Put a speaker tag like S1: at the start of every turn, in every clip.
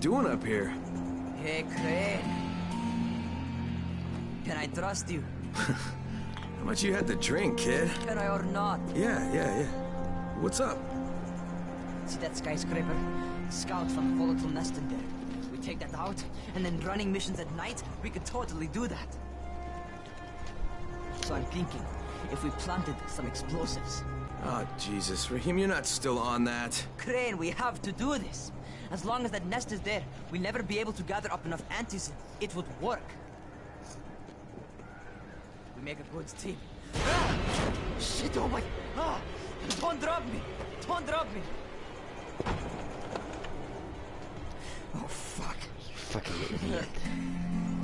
S1: doing up here?
S2: Hey, Crane. Can I trust you?
S1: How much you had to drink, kid?
S2: Can I or not?
S1: Yeah. What's up?
S2: See that skyscraper? Scouts from volatile nest in there. We take that out, and then running missions at night, we could totally do that. So I'm thinking, if we planted some explosives.
S1: Oh, Jesus. Raheem, you're not still on that.
S2: Crane, we have to do this. As long as that nest is there, we'll never be able to gather up enough antisyn. It would work. We make a good team. Ah! Shit, oh my... Ah! Don't drop me! Don't drop me! Oh, fuck.
S3: You fucking idiot.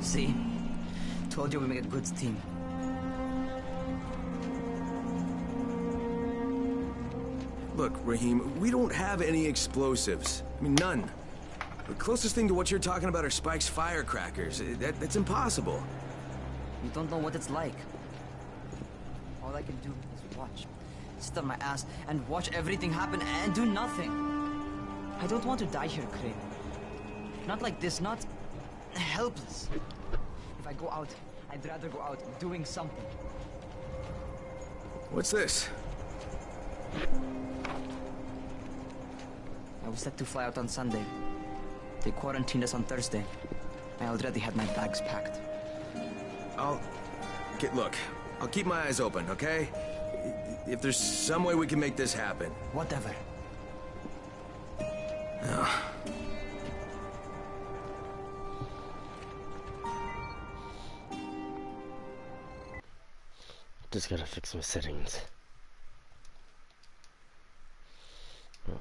S2: See? Told you we make a good team.
S1: Look, Raheem, we don't have any explosives. I mean, none. The closest thing to what you're talking about are Spike's firecrackers. That's impossible.
S2: You don't know what it's like. All I can do is watch. Sit on my ass and watch everything happen and do nothing. I don't want to die here, Crane. Not like this, not helpless. If I go out, I'd rather go out doing something.
S1: What's this?
S2: I was set to fly out on Sunday. They quarantined us on Thursday. I already had my bags packed.
S1: Look, I'll keep my eyes open, okay? If there's some way we can make this happen.
S2: Whatever.
S3: Just gotta fix my settings. Oh,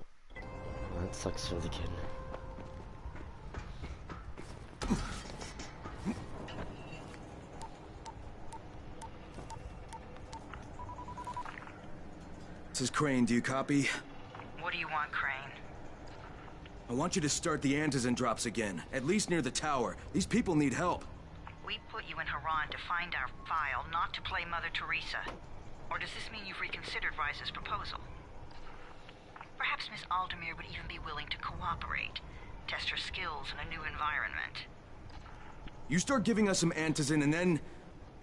S3: that sucks for the kid.
S1: This is Crane, do you copy?
S4: What do you want, Crane?
S1: I want you to start the antizin drops again, at least near the tower. These people need help.
S4: We put you in Haran to find our file, not to play Mother Teresa. Or does this mean you've reconsidered Rice's proposal? Perhaps Miss Aldermere would even be willing to cooperate, test her skills in a new environment.
S1: You start giving us some antizin and then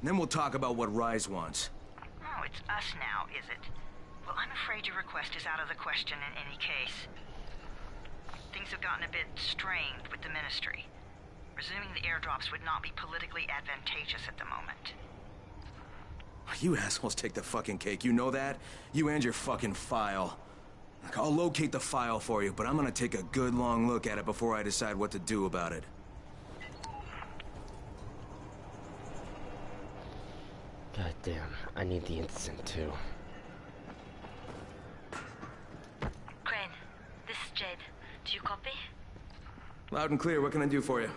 S1: we'll talk about what Rise wants.
S4: Oh, it's us now, is it? Well, I'm afraid your request is out of the question in any case. Things have gotten a bit strained with the Ministry. Resuming the airdrops would not be politically advantageous at the moment.
S1: You assholes take the fucking cake, you know that? You and your fucking file. Look, I'll locate the file for you, but I'm gonna take a good long look at it before I decide what to do about it.
S3: God damn, I need the instant too.
S5: Crane, this is Jade. Do you copy?
S1: Loud and clear, what can I do for you?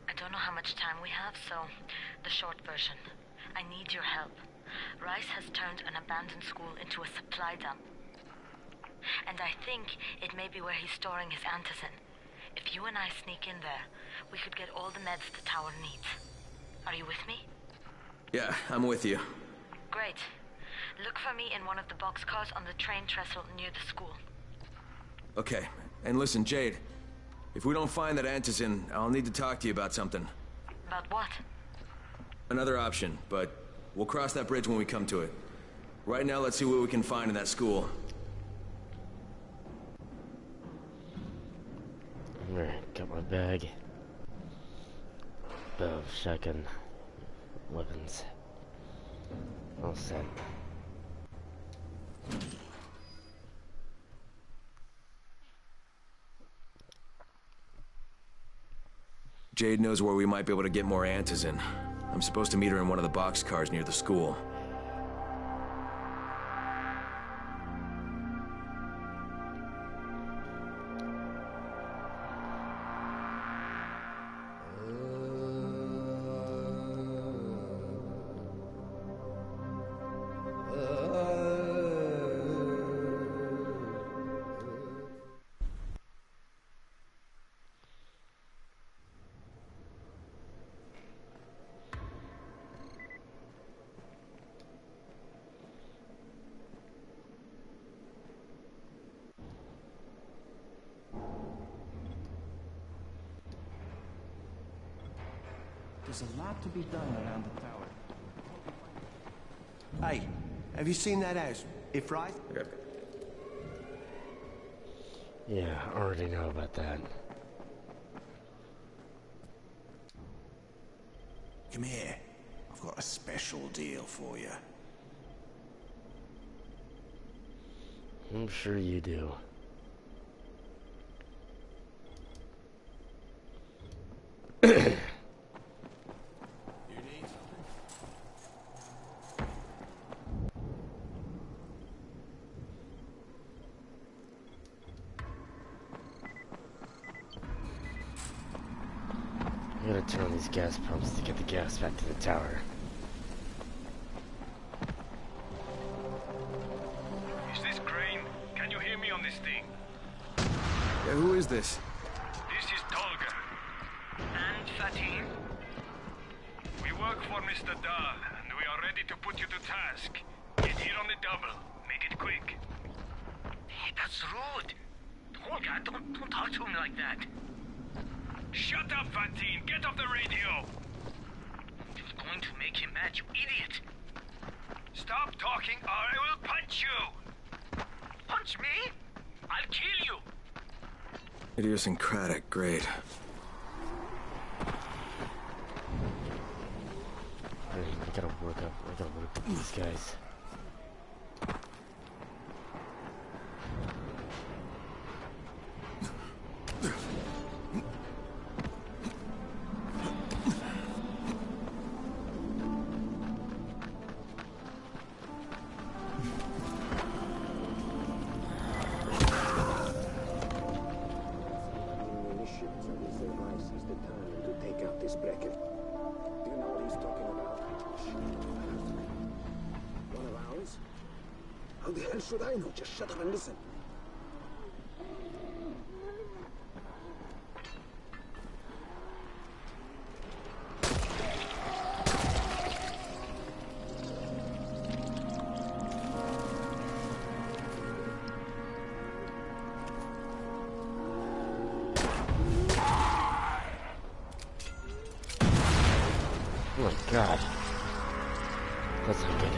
S5: I don't know how much time we have, so the short version. I need your help. Rice has turned an abandoned school into a supply dump. And I think it may be where he's storing his antizin. If you and I sneak in there, we could get all the meds the tower needs. Are you with me?
S1: Yeah, I'm with you.
S5: Great. Look for me in one of the boxcars on the train trestle near the school.
S1: Okay, and listen, Jade. If we don't find that antizin, I'll need to talk to you about something.
S5: About what?
S1: Another option, but we'll cross that bridge when we come to it. Right now, let's see what we can find in that school.
S3: Alright, got my bag of shotgun weapons. All set.
S1: Jade knows where we might be able to get more antizin. I'm supposed to meet her in one of the boxcars near the school.
S6: There's a lot to be done around the tower.
S7: Hey, have you seen that house? If right?
S3: Yeah, I already know about that.
S7: Come here. I've got a special deal for you.
S3: I'm sure you do. I'm gonna turn on these gas pumps to get the gas back to the tower.
S8: Is this Crane? Can you hear me on this thing?
S1: Yeah, who is this?
S8: This is Tolga.
S4: And Fatin?
S8: We work for Mr. Dahl, and we are ready to put you to task. Get here on the double. Make it quick.
S4: Hey, that's rude. Tolga, don't talk to him like that.
S8: Shut up, Fatin! Get off the radio!
S4: You're going to make him mad, you idiot.
S8: Stop talking or I will punch you!
S4: Punch me? I'll kill you.
S1: Idiosyncratic, great.
S3: I gotta work with these guys.
S9: How the hell should I know? Just shut up and listen.
S3: Oh my god. That's not good.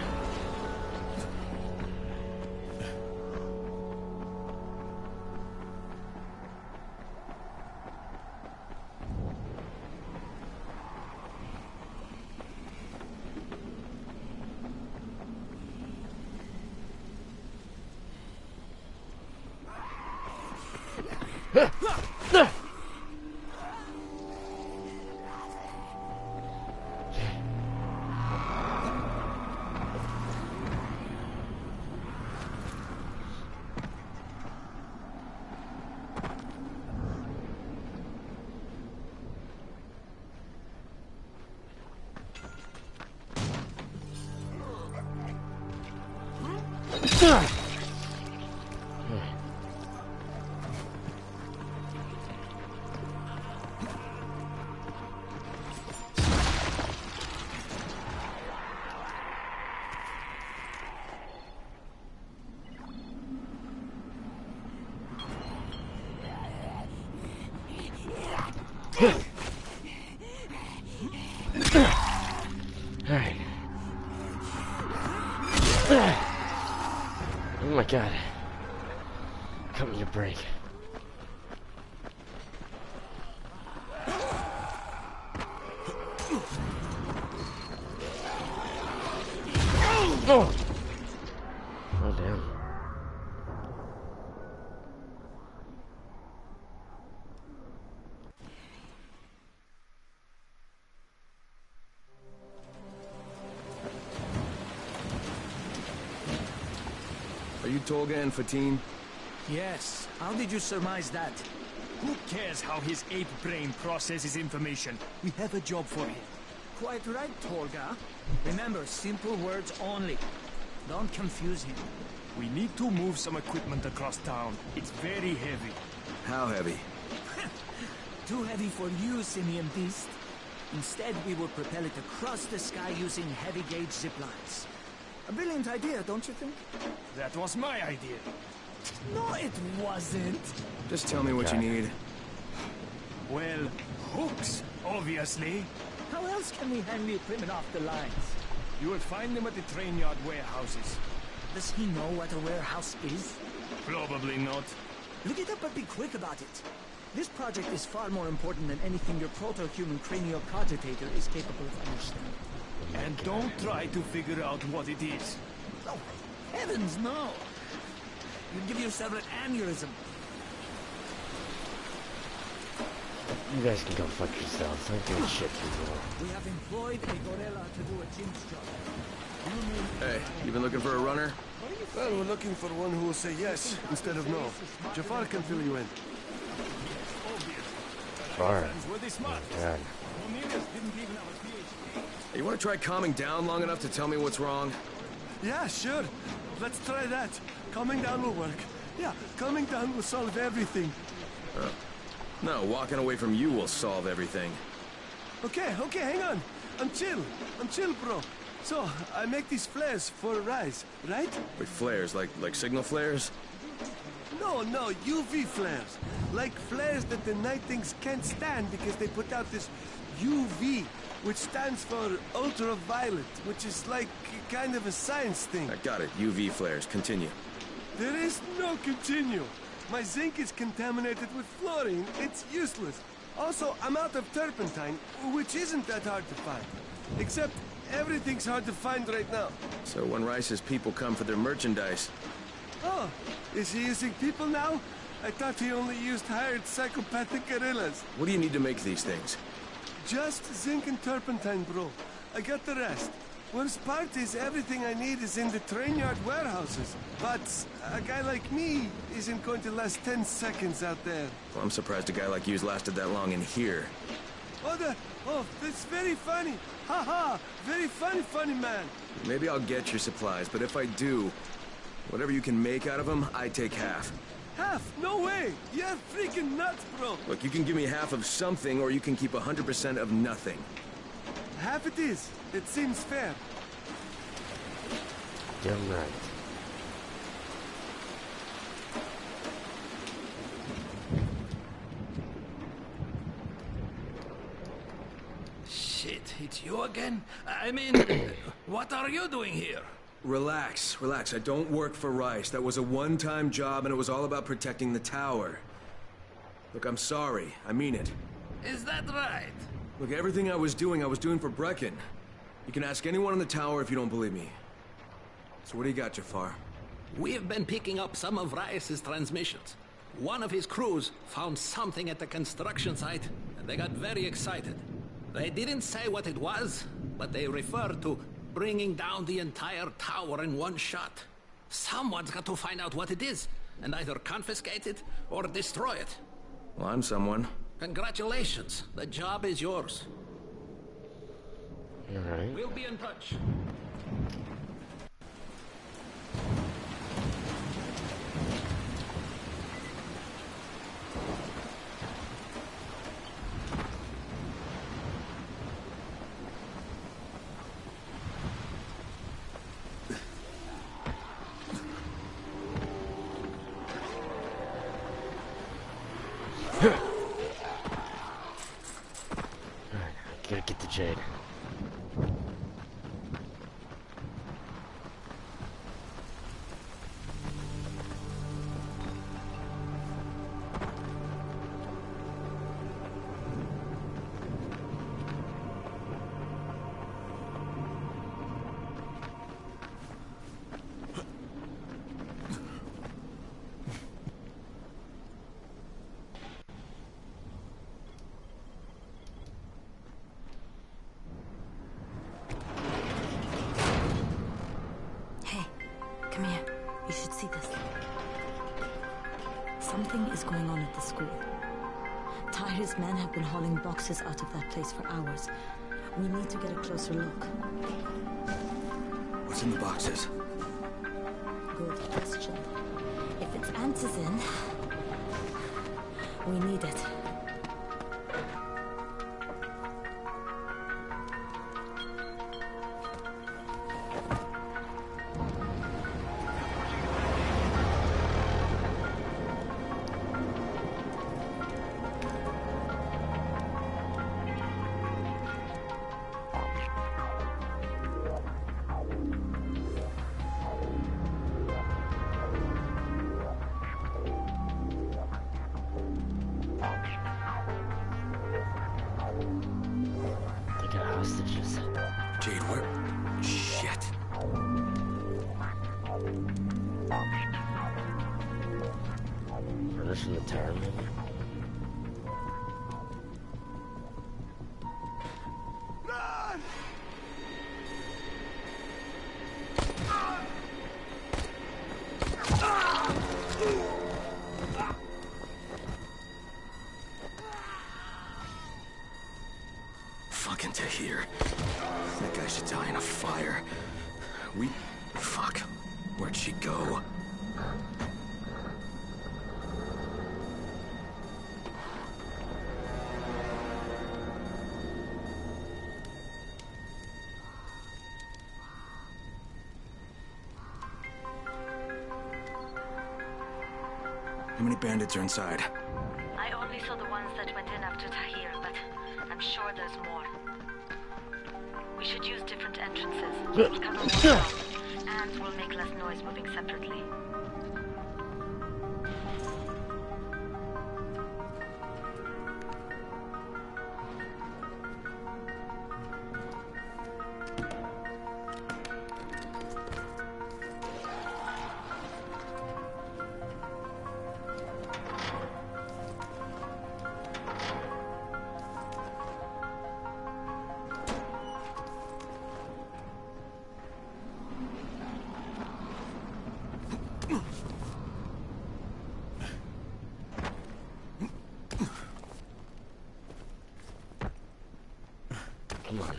S3: Alright. Oh my god. Cut me a break. Oh! Oh damn.
S1: Are you Tolga and Fatin?
S6: Yes. How did you surmise that? Who cares how his ape brain processes information? We have a job for him. Quite right, Tolga. Remember, simple words only. Don't confuse him. We need to move some equipment across town. It's very heavy.
S1: How heavy?
S6: Too heavy for you, Simian Beast. Instead, we will propel it across the sky using heavy-gauge zip lines. A brilliant idea, don't you think? That was my idea. No, it wasn't.
S1: Just tell me what you need.
S6: Well, hooks, obviously. How else can we hang the equipment off the lines? You will find them at the train yard warehouses. Does he know what a warehouse is? Probably not. Look it up and be quick about it. This project is far more important than anything your proto-human craniocogitator is capable of understanding. And don't try to figure out what it is. Oh, heavens no! You'd give yourself an aneurysm.
S3: You guys can go fuck yourselves. I'm doing shit anymore.
S6: We have employed a gorilla to do a chimp's job.
S1: Hey, you been looking for a runner?
S9: Well, we're looking for one who will say yes instead of no. Jafar can fill you in.
S3: Far. God.
S1: Hey, you want to try calming down long enough to tell me what's wrong?
S9: Yeah, sure. Let's try that. Calming down will work. Yeah, calming down will solve everything.
S1: No, walking away from you will solve everything.
S9: Okay, hang on. I'm chill, bro. So, I make these flares for Rise, right?
S1: Wait, flares? Like signal flares?
S9: No, UV flares. Like flares that the Night Things can't stand because they put out this UV, which stands for ultraviolet, which is like kind of a science thing.
S1: I got it. UV flares. Continue.
S9: There is no continue. My zinc is contaminated with fluorine. It's useless. Also, I'm out of turpentine, which isn't that hard to find. Except, everything's hard to find right now.
S1: So when Rice's people come for their merchandise...
S9: Oh, is he using people now? I thought he only used hired psychopathic guerrillas.
S1: What do you need to make these things?
S9: Just zinc and turpentine, bro. I got the rest. Worst part is everything I need is in the train yard warehouses. But a guy like me isn't going to last 10 seconds out there.
S1: Well, I'm surprised a guy like you's lasted that long in here.
S9: Oh, that's very funny. Ha! Very funny man.
S1: Maybe I'll get your supplies, but if I do, whatever you can make out of them, I take half.
S9: Half? No way! You're freaking nuts, bro!
S1: Look, you can give me half of something, or you can keep 100% of nothing.
S9: Half it is. It seems fair.
S3: Damn right.
S10: Shit, it's you again? I mean, what are you doing here?
S1: Relax. I don't work for Rice. That was a one-time job, and it was all about protecting the tower. Look, I'm sorry. I mean it.
S10: Is that right?
S1: Look, everything I was doing for Brecken. You can ask anyone in the tower if you don't believe me. So what do you got, Jafar?
S10: We've been picking up some of Rice's transmissions. One of his crews found something at the construction site, and they got very excited. They didn't say what it was, but they referred to bringing down the entire tower in one shot. Someone's got to find out what it is, and either confiscate it or destroy it.
S1: Well, I'm someone.
S10: Congratulations. The job is yours.
S3: All right.
S10: We'll be in touch.
S3: Gotta get the Jade.
S5: Come here. You should see this. Something is going on at the school. Tahir's men have been hauling boxes out of that place for hours. We need to get a closer look.
S1: What's in the boxes?
S5: Good question. If it's antizin, we need it.
S3: hostages.
S1: Jade, where? Shit.
S3: Furnish in the tower, maybe?
S9: Run!
S1: Fucking Tahir. That guy should die in a fire. Fuck. Where'd she go? How many bandits are inside?
S5: I only saw the ones that went in after Tahir, but I'm sure there's more. We should use different entrances. We'll cover more ground, and we'll make less noise moving separately.
S3: Come on.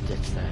S3: Ditch that.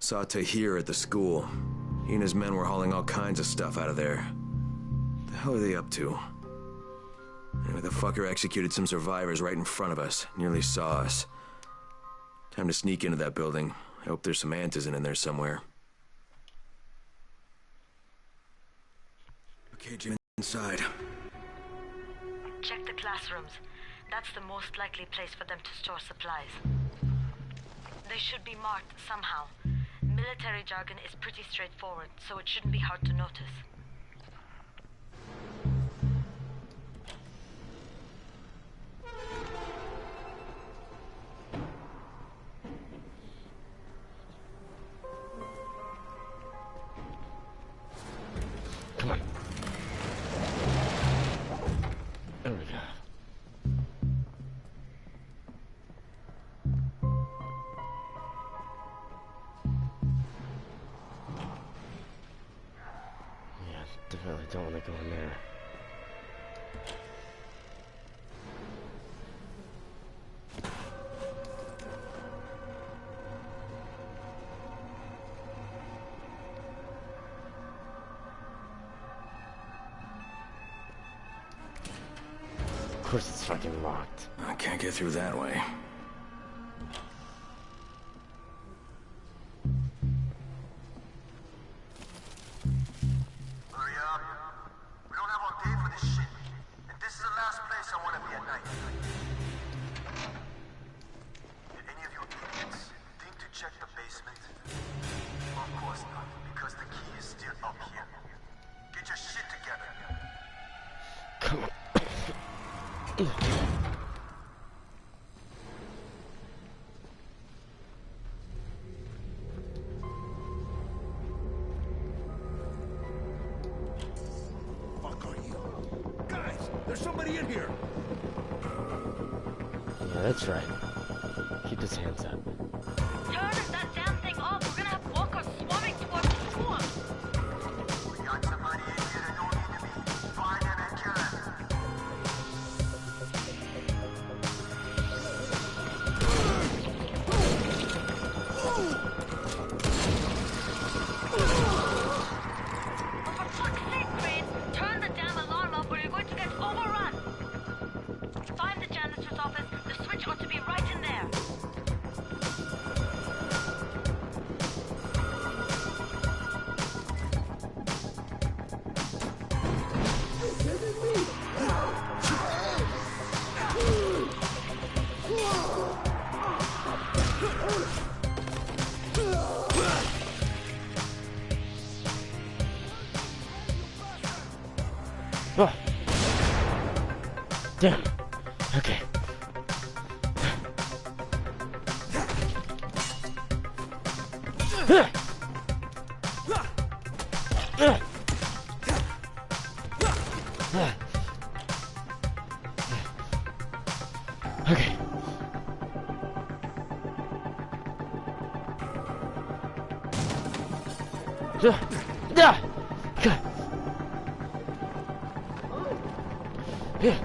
S1: Saw Tahir at the school. He and his men were hauling all kinds of stuff out of there. The hell are they up to? Anyway, the fucker executed some survivors right in front of us. Nearly saw us. Time to sneak into that building. I hope there's some Antizin in there somewhere. Okay, Jim, inside.
S5: Check the classrooms. That's the most likely place for them to store supplies. They should be marked somehow. Military jargon is pretty straightforward, so it shouldn't be hard to notice.
S3: don't want to go in there. Of course it's fucking locked.
S1: I can't get through that way.
S11: Hurry up. We don't have all day for this shit. And this is the last place I want to be at night. Did any of you idiots think to check the basement? Of course not, because the key is still up here. Get your shit together.
S3: Come on.
S9: Fuck are you? Guys, there's somebody in here.
S3: Yeah, that's right. Keep his hands up.
S5: Turn that damn thing off. We're gonna have walkers swarming towards the school.
S11: We got somebody in here that don't need to be. Find him and kill him.
S5: For fuck's sake, Crane, turn the damn alarm off or you're going to get overrun. Find the janitor's office. The switch ought to be right in there.
S3: Oh. Damn. Okay. Okay.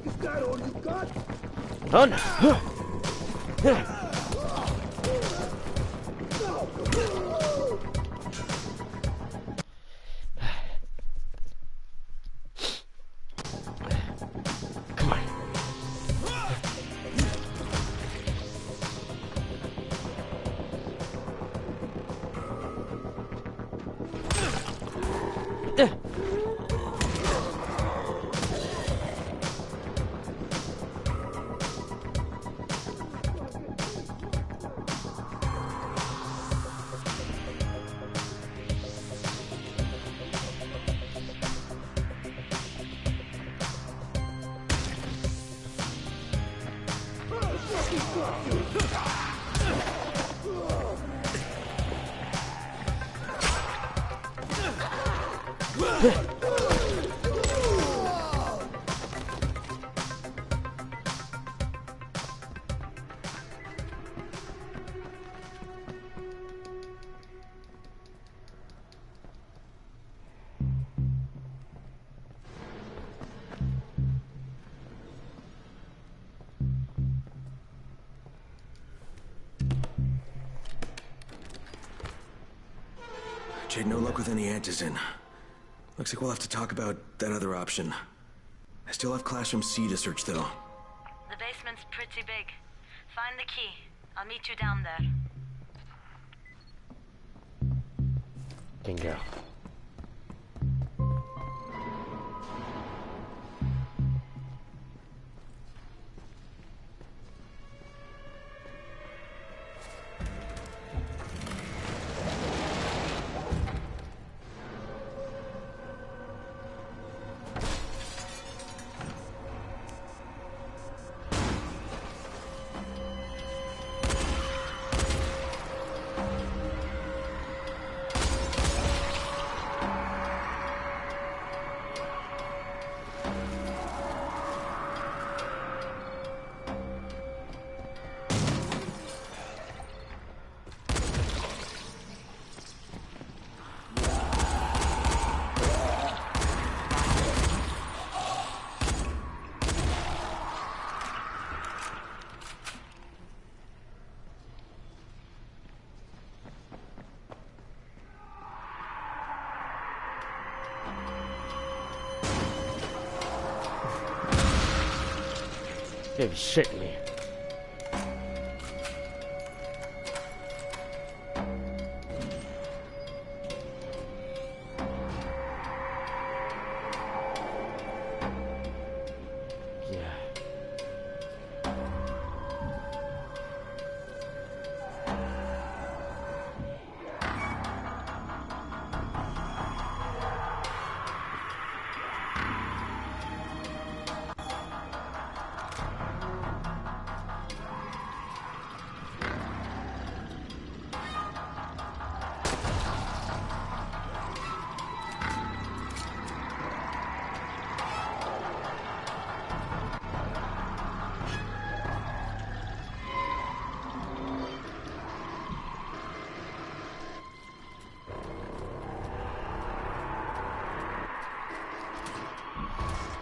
S9: Is that all you got?
S3: Oh no. Come on.
S1: Jade, no luck with any Antizin. Looks like we'll have to talk about that other option. I still have Classroom C to search, though.
S5: The basement's pretty big. Find the key. I'll meet you down there.
S3: Bingo. You gotta be shitting me.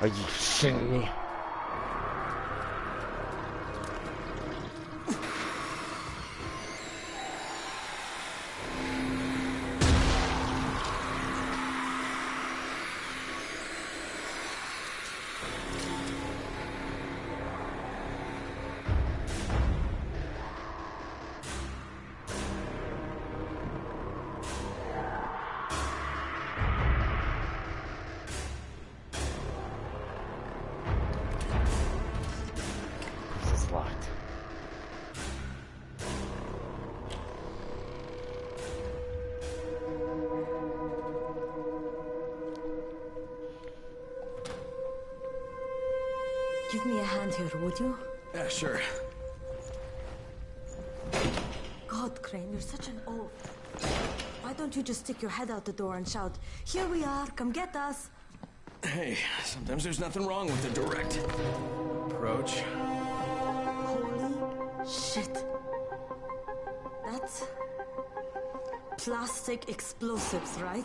S3: Are you shitting me? Locked.
S5: Give me a hand here, would you?
S1: Yeah, sure.
S5: God, Crane, you're such an oaf. Why don't you just stick your head out the door and shout, "Here we are, come get us"?
S1: Hey, sometimes there's nothing wrong with a direct approach.
S5: Shit. That's plastic explosives, right?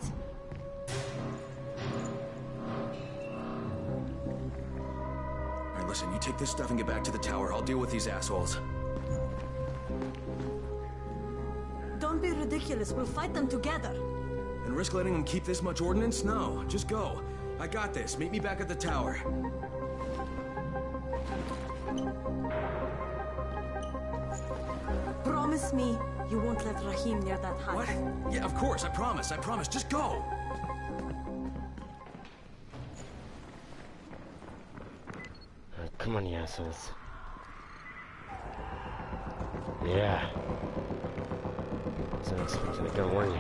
S1: Alright, listen, you take this stuff and get back to the tower. I'll deal with these assholes.
S5: Don't be ridiculous. We'll fight them together.
S1: And risk letting them keep this much ordnance? No, just go. I got this. Meet me back at the tower.
S5: Promise me you won't let Rahim near that hive.
S1: What? Yeah, of course. I promise. I promise. Just go.
S3: Come on, you assholes. Yeah. Wasn't expecting to go, were you?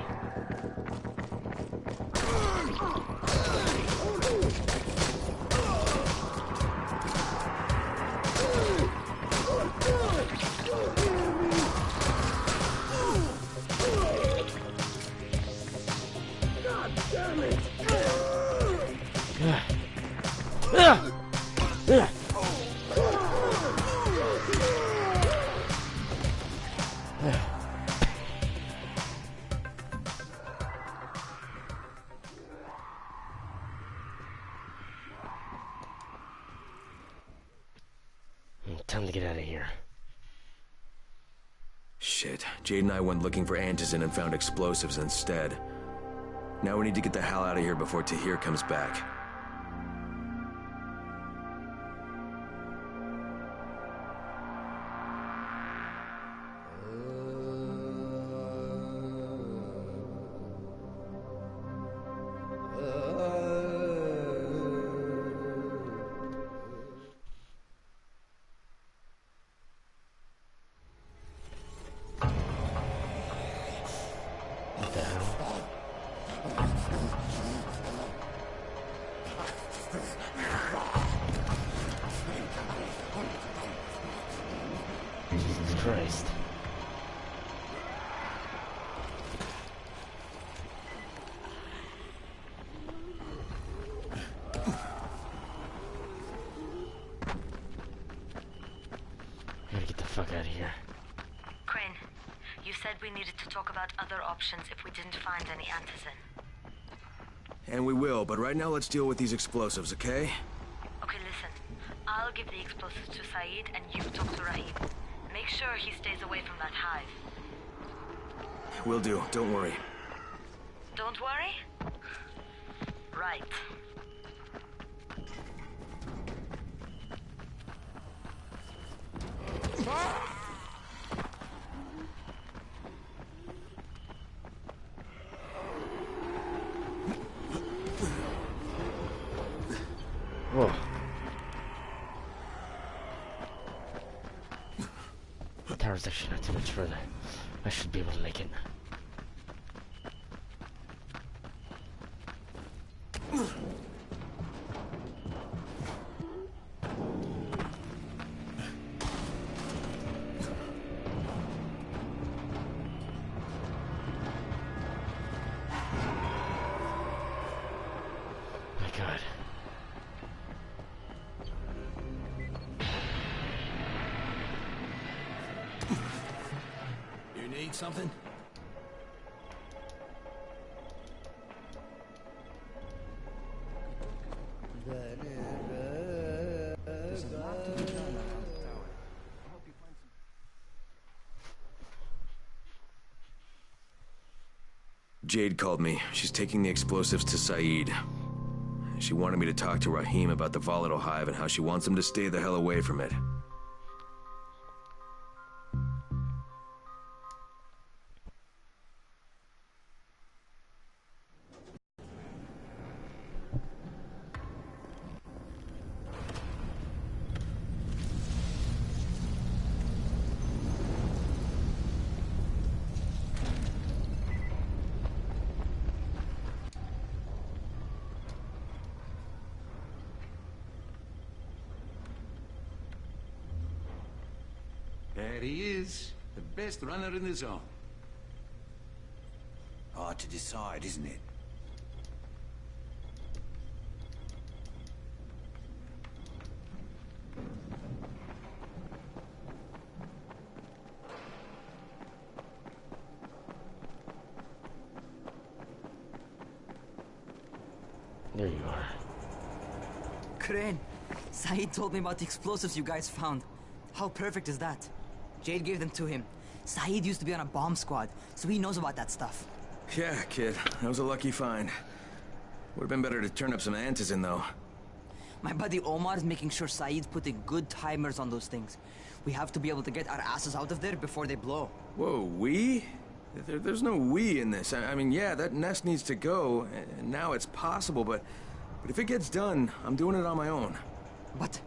S3: Time to get out of here.
S1: Shit. Jade and I went looking for Antizin and found explosives instead. Now we need to get the hell out of here before Tahir comes back.
S3: What the hell? Jesus Christ. Gotta get the fuck out of here.
S5: Crane, you said we needed to talk about other options if we didn't find any Antizin.
S1: And we will, but right now let's deal with these explosives, okay?
S5: Okay, listen. I'll give the explosives to Saeed and you talk to Rahim. Make sure he stays away from that hive.
S1: Will do, don't worry.
S5: Don't worry? Right.
S3: tower's actually not too much further. I should be able to make it. My God.
S10: You need something?
S1: Jade called me. She's taking the explosives to Saeed. She wanted me to talk to Rahim about the volatile hive and how she wants him to stay the hell away from it.
S12: There he is, the best runner in the zone.
S7: Hard to decide, isn't it?
S3: There you are.
S2: Crane, Saeed told me about the explosives you guys found. How perfect is that? Jade gave them to him. Saeed used to be on a bomb squad, so he knows about that stuff.
S1: Yeah, kid. That was a lucky find. Would have been better to turn up some antizin, though.
S2: My buddy Omar is making sure Saeed's putting good timers on those things. We have to be able to get our asses out of there before they blow.
S1: Whoa, we? There's no we in this. I mean, yeah, that nest needs to go, and now it's possible, but if it gets done, I'm doing it on my own.
S2: But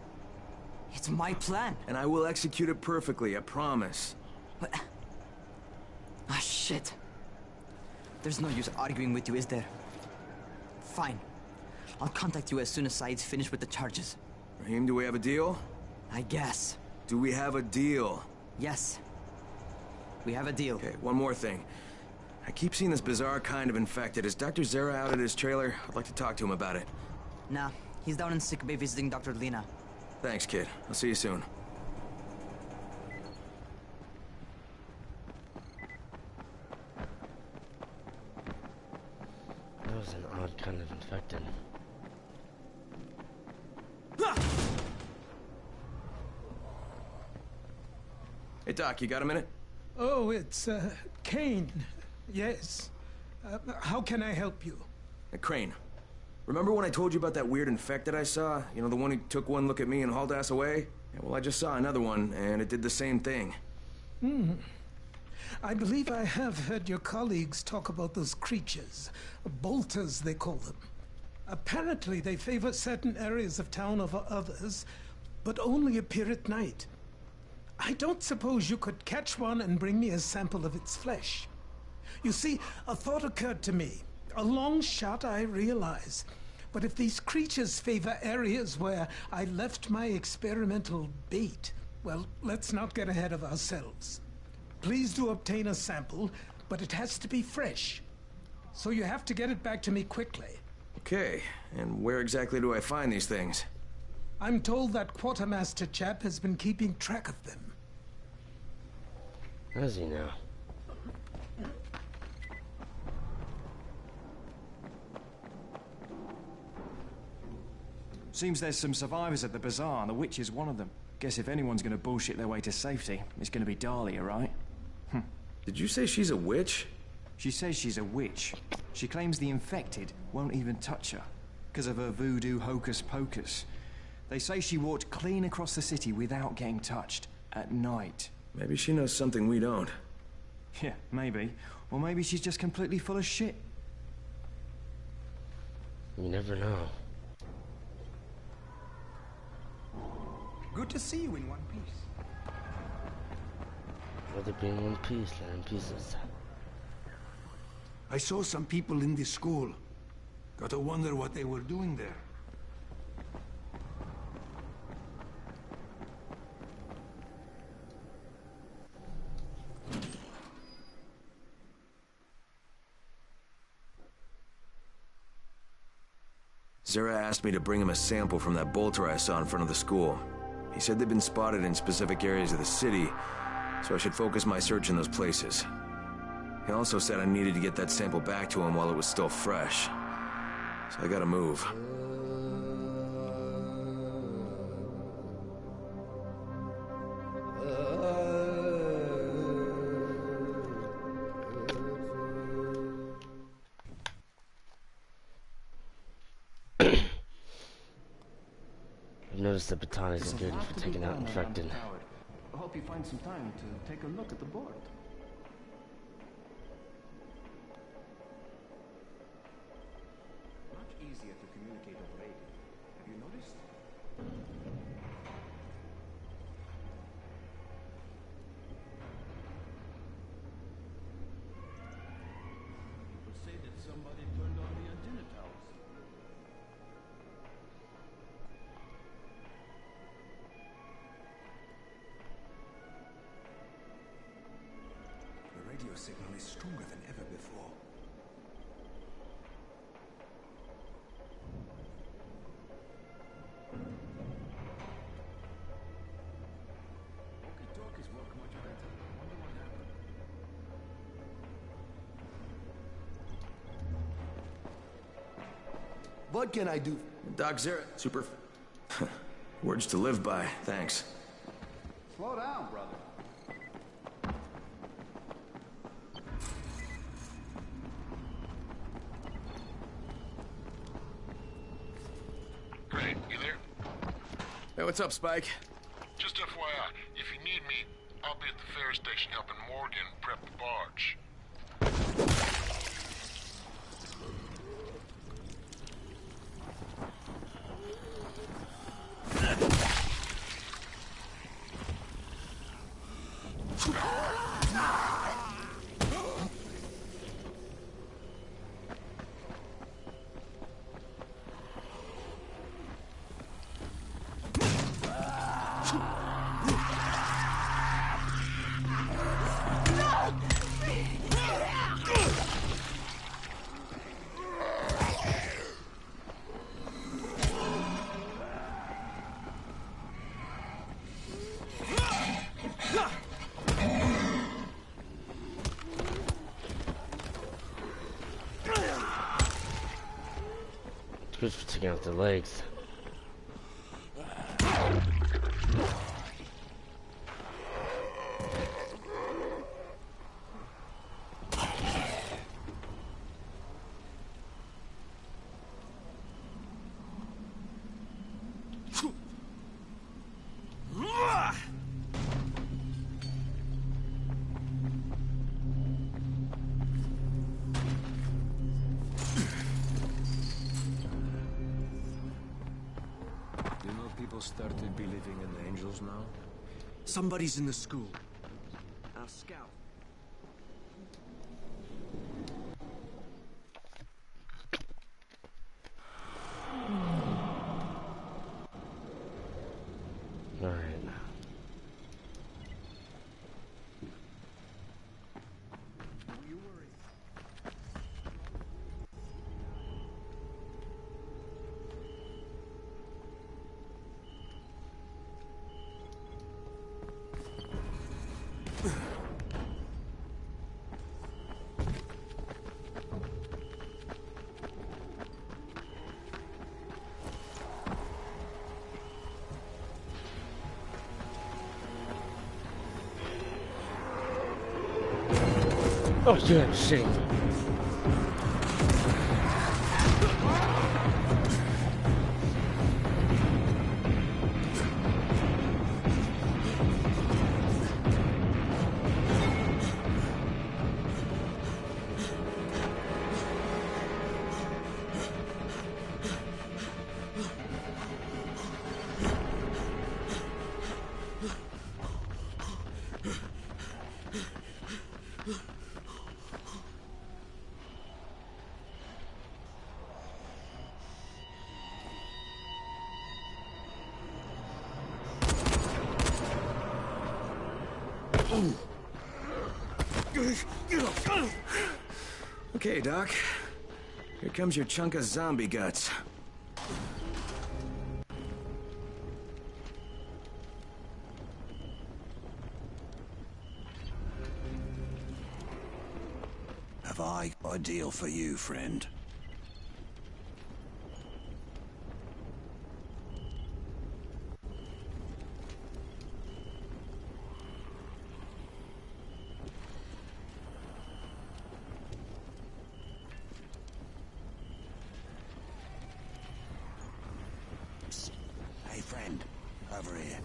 S2: it's my plan.
S1: And I will execute it perfectly, I promise.
S2: But... ah, shit. There's no use arguing with you, is there? Fine. I'll contact you as soon as Saeed's finished with the charges.
S1: Rahim, do we have a deal?
S2: I guess.
S1: Do we have a deal?
S2: Yes. We have a deal.
S1: Okay, one more thing. I keep seeing this bizarre kind of infected. Is Dr. Zera out at his trailer? I'd like to talk to him about it.
S2: Nah, he's down in sick bay visiting Dr. Lena.
S1: Thanks, kid. I'll see you soon.
S3: That was an odd kind of infected.
S1: Hey, Doc, you got a minute?
S13: Oh, it's, Kane. Yes. How can I help you?
S1: Crane. Remember when I told you about that weird infected I saw? You know, the one who took one look at me and hauled ass away? Yeah, well, I just saw another one, and it did the same thing.
S13: I believe I have heard your colleagues talk about those creatures. Bolters, they call them. Apparently, they favor certain areas of town over others, but only appear at night. I don't suppose you could catch one and bring me a sample of its flesh. You see, a thought occurred to me. A long shot, I realize. But if these creatures favor areas where I left my experimental bait, well, let's not get ahead of ourselves. Please do obtain a sample, but it has to be fresh. So you have to get it back to me quickly.
S1: Okay, and where exactly do I find these things?
S13: I'm told that quartermaster chap has been keeping track of them.
S3: Does he now?
S14: Seems there's some survivors at the bazaar, and the witch is one of them. Guess if anyone's gonna bullshit their way to safety, it's gonna be Dahlia, right?
S1: Did you say she's a witch?
S14: She says she's a witch. She claims the infected won't even touch her, because of her voodoo hocus pocus. They say she walked clean across the city without getting touched, at night.
S1: Maybe she knows something we don't.
S14: Yeah, maybe. Or maybe she's just completely full of shit.
S3: You never know.
S15: Good to see you in one piece.
S3: rather be in one piece than in pieces.
S12: I saw some people in this school. Gotta wonder what they were doing there.
S1: Zera asked me to bring him a sample from that bolter I saw in front of the school. He said they'd been spotted in specific areas of the city, so I should focus my search in those places. He also said I needed to get that sample back to him while it was still fresh. So I gotta move.
S3: I've noticed that baton isn't good for taking out infected.
S14: I hope you find some time to take a look at the board. Much easier to communicate over radio. Have you noticed?
S12: People say that somebody turned on the antenna towers.
S7: The radio signal is stronger than ever before.
S12: Walkie-talkies work much better. Wonder what happened.
S9: What can I do?
S1: Doc Zera, super... Words to live by, thanks.
S12: Slow down, brother.
S15: Great, you there?
S1: Hey, what's up, Spike?
S15: Just FYI, if you need me, I'll be at the ferry station helping Morgan prep the barge.
S3: Good for taking out the legs.
S14: Started believing in angels now?
S9: Somebody's in the school. Our scout.
S3: Alright. Oh, yeah, shit.
S1: Okay, Doc. Here comes your chunk of zombie guts.
S7: Have I got a deal for you, friend? Hey, friend. Over here.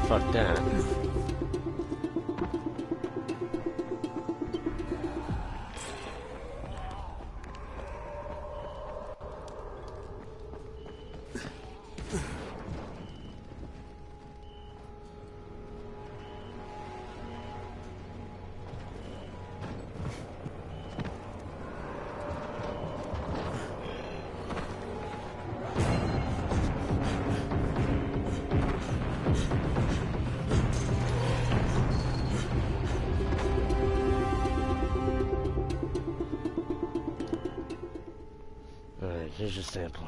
S3: Fuck that. Alright, here's your sample.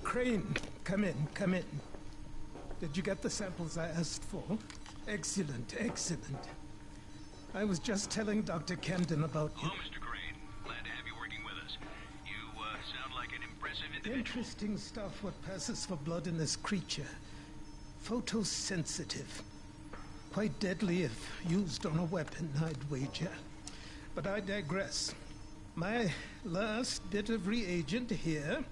S13: Crane, come in. Did you get the samples I asked for? Excellent. I was just telling Dr. Camden about you.
S8: Hello, Mr. Crane. Glad to have you working with us. You sound like an impressive individual.
S13: Interesting stuff what passes for blood in this creature. Photosensitive. Quite deadly if used on a weapon, I'd wager. But I digress. My last bit of reagent here,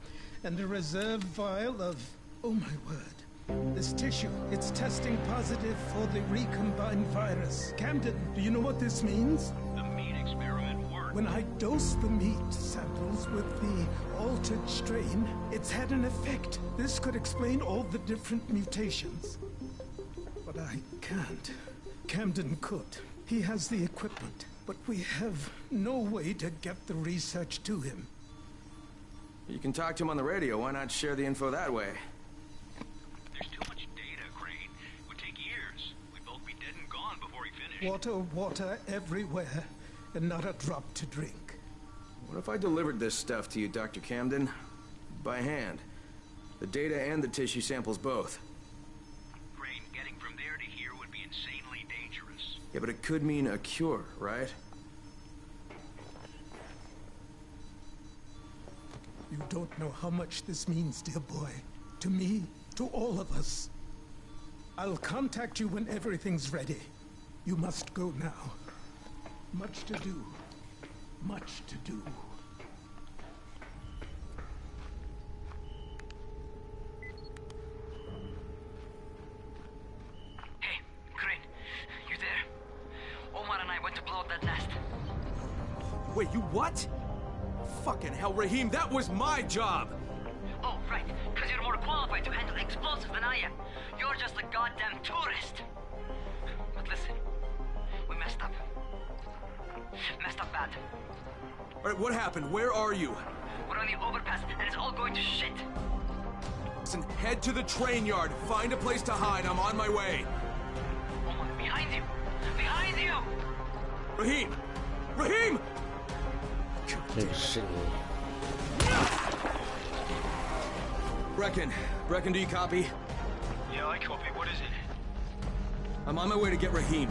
S13: and a reserve vial of... oh my word. This tissue, it's testing positive for the recombined virus. Camden, do you know what this means?
S8: The meat experiment worked.
S13: When I dose the meat samples with the altered strain, it's had an effect. This could explain all the different mutations. But I can't. Camden could. He has the equipment, but we have no way to get the research to him.
S1: You can talk to him on the radio. Why not share the info that way?
S8: There's too much data, Crane. It would take years. We'd both be dead and gone before he finished.
S13: Water everywhere, and not a drop to drink.
S1: What if I delivered this stuff to you, Dr. Camden? By hand. The data and the tissue samples both.
S8: Crane, getting from there to here would be insanely dangerous.
S1: Yeah, but it could mean a cure, right?
S13: You don't know how much this means, dear boy. To me, to all of us. I'll contact you when everything's ready. You must go now. Much to do. Much to do.
S2: Hey, Crane, you there? Omar and I went to blow up that nest.
S1: Wait, you what? Fucking hell, Rahim, that was my job!
S2: Oh, right, because you're more qualified to handle explosives than I am. You're just a goddamn tourist. But listen, we messed up. Messed up bad.
S1: Alright, what happened? Where are you?
S2: We're on the overpass, and it's all going to shit.
S1: Listen, head to the train yard. Find a place to hide. I'm on my way.
S2: Omar, behind you! Behind you!
S1: Rahim! Rahim! God
S3: You're shitting me.
S1: Brecken, do you copy?
S8: Yeah, I copy. What is it?
S1: I'm on my way to get Rahim.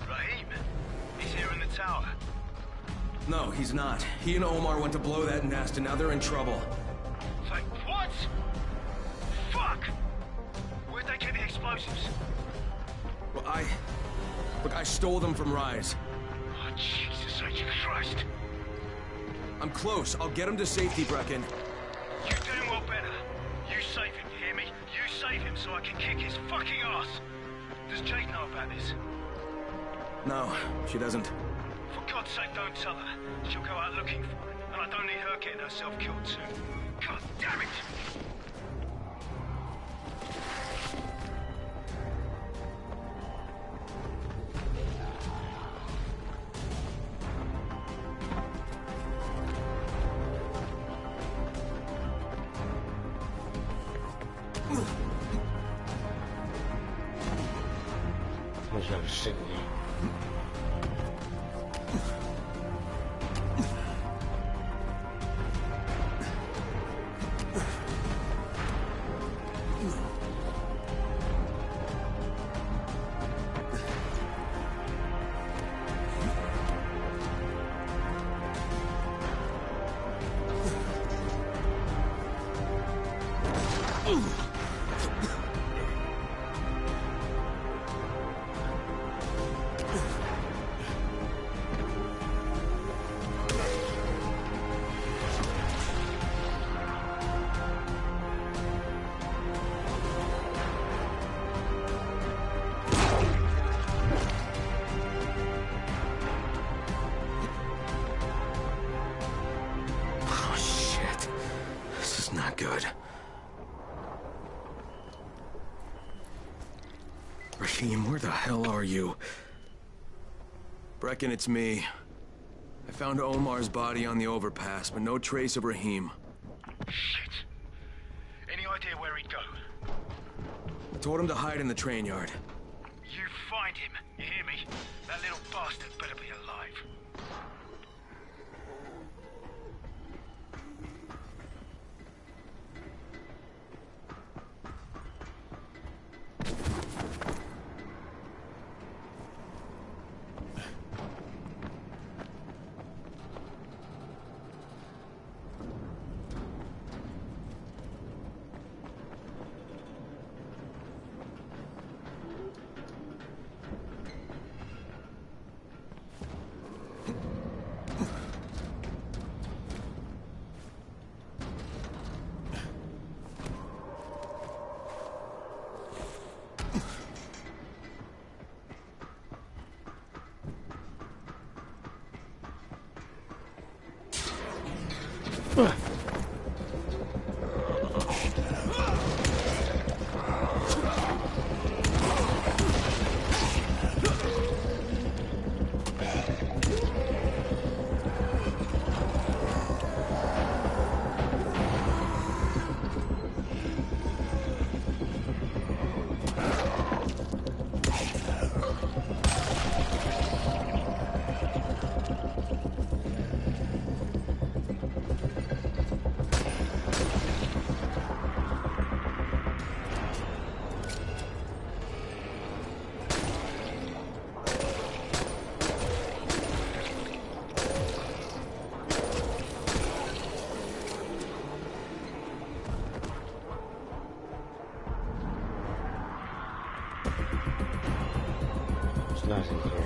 S8: Rahim? He's here in the tower.
S1: No, he's not. He and Omar went to blow that nest, and now they're in trouble.
S8: Like, what? Fuck! Where'd they get the explosives?
S1: Well, Look, I stole them from Rise.
S8: Oh, Jesus H. Christ.
S1: I'm close. I'll get him to safety, Brecken.
S8: You do what better. You save him, you hear me? You save him so I can kick his fucking ass. Does Jade know about this?
S1: No, she doesn't.
S8: For God's sake, don't tell her. She'll go out looking for him, and I don't need her getting herself killed too. God damn it!
S3: You're shitting me.
S1: Good. Rahim, where the hell are you? Brecken, it's me. I found Omar's body on the overpass, but no trace of Rahim.
S8: Shit. Any idea where he'd go?
S1: I told him to hide in the train yard.
S8: You find him, you hear me? That little bastard better be alive.
S3: There's nothing here.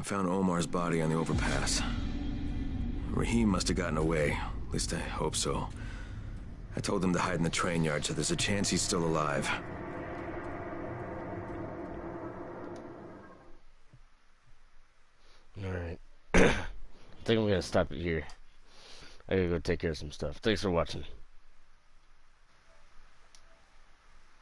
S1: I found Omar's body on the overpass. Rahim must have gotten away. At least I hope so. I told him to hide in the train yard, so there's a chance he's still alive.
S3: Alright. I think I'm gonna stop it here. I gotta go take care of some stuff. Thanks for watching.